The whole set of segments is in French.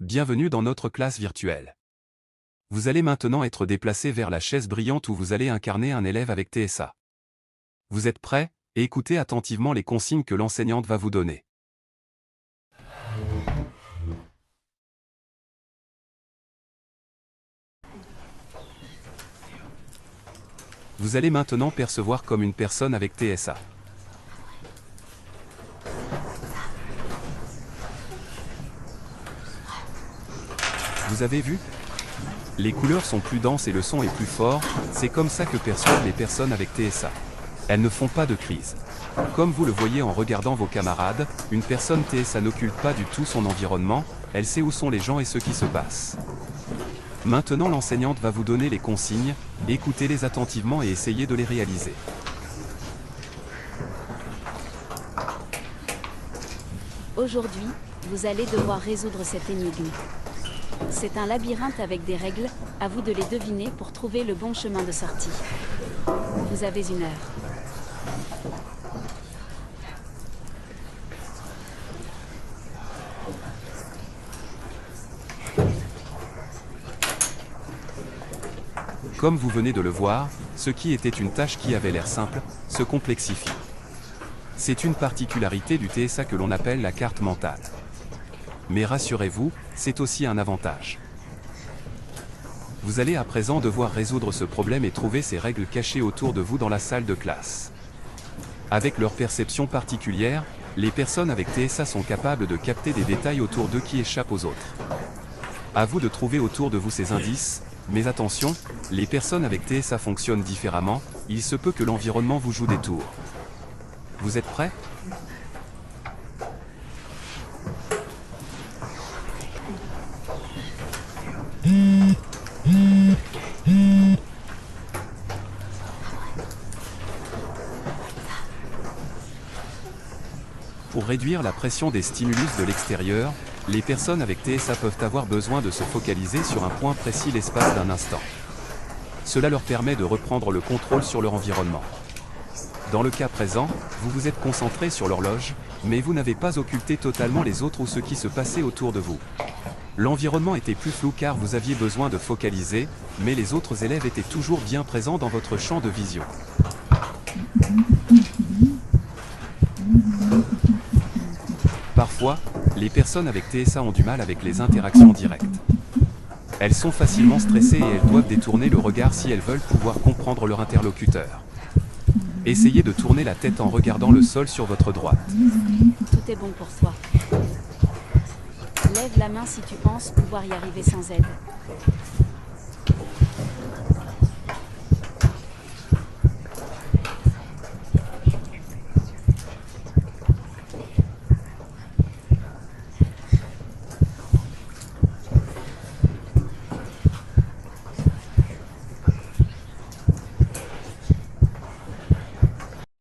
Bienvenue dans notre classe virtuelle. Vous allez maintenant être déplacé vers la chaise brillante où vous allez incarner un élève avec TSA. Vous êtes prêts? Écoutez attentivement les consignes que l'enseignante va vous donner. Vous allez maintenant percevoir comme une personne avec TSA. Vous avez vu? Les couleurs sont plus denses et le son est plus fort, c'est comme ça que perçoivent les personnes avec TSA. Elles ne font pas de crise. Comme vous le voyez en regardant vos camarades, une personne TSA n'occulte pas du tout son environnement, elle sait où sont les gens et ce qui se passe. Maintenant l'enseignante va vous donner les consignes, écoutez-les attentivement et essayez de les réaliser. Aujourd'hui, vous allez devoir résoudre cette énigme. C'est un labyrinthe avec des règles, à vous de les deviner pour trouver le bon chemin de sortie. Vous avez 1 heure. Comme vous venez de le voir, ce qui était une tâche qui avait l'air simple, se complexifie. C'est une particularité du TSA que l'on appelle la carte mentale. Mais rassurez-vous, c'est aussi un avantage. Vous allez à présent devoir résoudre ce problème et trouver ces règles cachées autour de vous dans la salle de classe. Avec leur perception particulière, les personnes avec TSA sont capables de capter des détails autour d'eux qui échappent aux autres. À vous de trouver autour de vous ces indices, mais attention, les personnes avec TSA fonctionnent différemment, il se peut que l'environnement vous joue des tours. Vous êtes prêts? Pour réduire la pression des stimulus de l'extérieur, les personnes avec TSA peuvent avoir besoin de se focaliser sur un point précis l'espace d'un instant. Cela leur permet de reprendre le contrôle sur leur environnement. Dans le cas présent, vous vous êtes concentré sur l'horloge, mais vous n'avez pas occulté totalement les autres ou ce qui se passait autour de vous. L'environnement était plus flou car vous aviez besoin de focaliser, mais les autres élèves étaient toujours bien présents dans votre champ de vision. Parfois, les personnes avec TSA ont du mal avec les interactions directes. Elles sont facilement stressées et elles doivent détourner le regard si elles veulent pouvoir comprendre leur interlocuteur. Essayez de tourner la tête en regardant le sol sur votre droite. Tout est bon pour toi. Lève la main si tu penses pouvoir y arriver sans aide.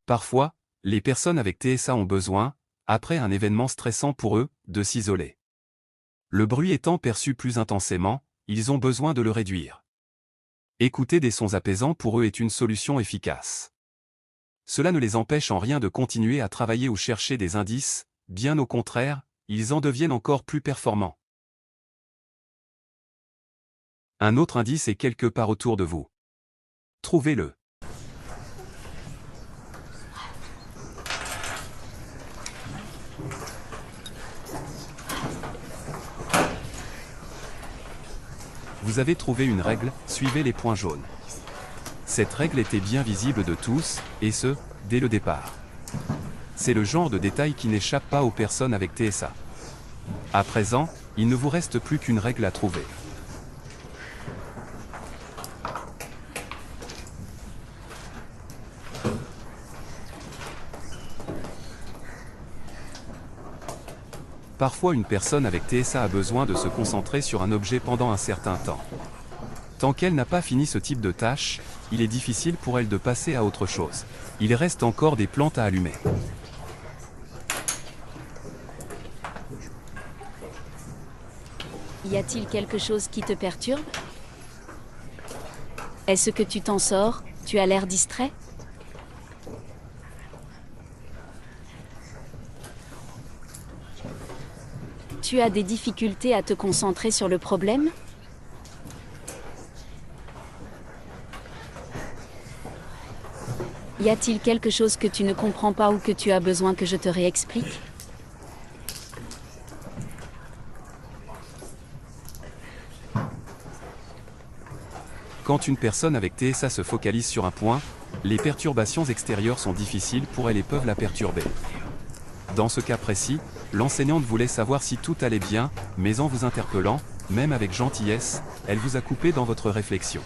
Parfois, les personnes avec TSA ont besoin, après un événement stressant pour eux, de s'isoler. Le bruit étant perçu plus intensément, ils ont besoin de le réduire. Écouter des sons apaisants pour eux est une solution efficace. Cela ne les empêche en rien de continuer à travailler ou chercher des indices, bien au contraire, ils en deviennent encore plus performants. Un autre indice est quelque part autour de vous. Trouvez-le. Vous avez trouvé une règle, suivez les points jaunes. Cette règle était bien visible de tous, et ce, dès le départ. C'est le genre de détail qui n'échappe pas aux personnes avec TSA. À présent, il ne vous reste plus qu'une règle à trouver. Parfois une personne avec TSA a besoin de se concentrer sur un objet pendant un certain temps. Tant qu'elle n'a pas fini ce type de tâche, il est difficile pour elle de passer à autre chose. Il reste encore des plantes à allumer. Y a-t-il quelque chose qui te perturbe? Est-ce que tu t'en sors? Tu as l'air distrait? Tu as des difficultés à te concentrer sur le problème? Y a-t-il quelque chose que tu ne comprends pas ou que tu as besoin que je te réexplique? Quand une personne avec TSA se focalise sur un point, les perturbations extérieures sont difficiles pour elle et peuvent la perturber. Dans ce cas précis, l'enseignante voulait savoir si tout allait bien, mais en vous interpellant, même avec gentillesse, elle vous a coupé dans votre réflexion.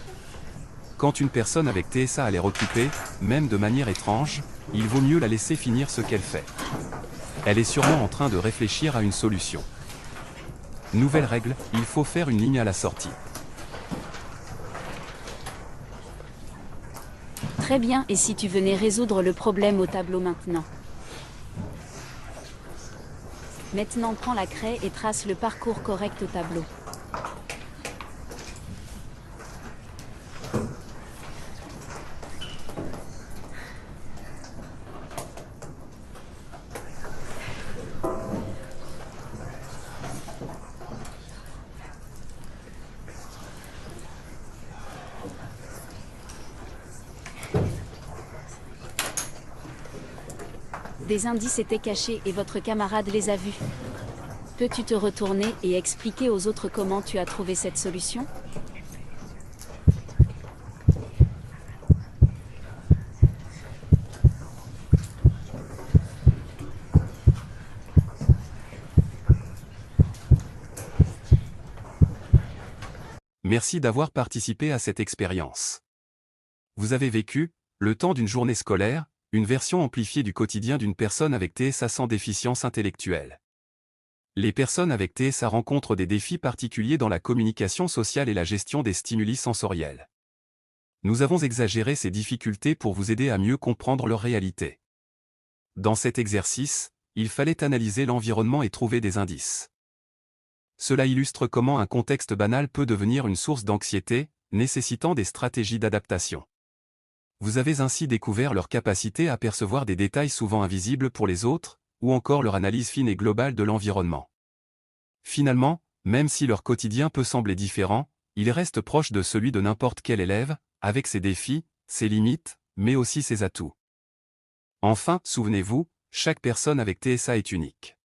Quand une personne avec TSA a l'air occupée, même de manière étrange, il vaut mieux la laisser finir ce qu'elle fait. Elle est sûrement en train de réfléchir à une solution. Nouvelle règle, il faut faire une ligne à la sortie. Très bien, et si tu venais résoudre le problème au tableau maintenant? Maintenant prends la craie et trace le parcours correct au tableau. Des indices étaient cachés et votre camarade les a vus. Peux-tu te retourner et expliquer aux autres comment tu as trouvé cette solution? Merci d'avoir participé à cette expérience. Vous avez vécu, le temps d'une journée scolaire, une version amplifiée du quotidien d'une personne avec TSA sans déficience intellectuelle. Les personnes avec TSA rencontrent des défis particuliers dans la communication sociale et la gestion des stimuli sensoriels. Nous avons exagéré ces difficultés pour vous aider à mieux comprendre leur réalité. Dans cet exercice, il fallait analyser l'environnement et trouver des indices. Cela illustre comment un contexte banal peut devenir une source d'anxiété, nécessitant des stratégies d'adaptation. Vous avez ainsi découvert leur capacité à percevoir des détails souvent invisibles pour les autres, ou encore leur analyse fine et globale de l'environnement. Finalement, même si leur quotidien peut sembler différent, il reste proche de celui de n'importe quel élève, avec ses défis, ses limites, mais aussi ses atouts. Enfin, souvenez-vous, chaque personne avec TSA est unique.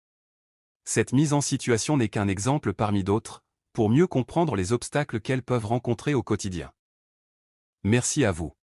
Cette mise en situation n'est qu'un exemple parmi d'autres, pour mieux comprendre les obstacles qu'elles peuvent rencontrer au quotidien. Merci à vous.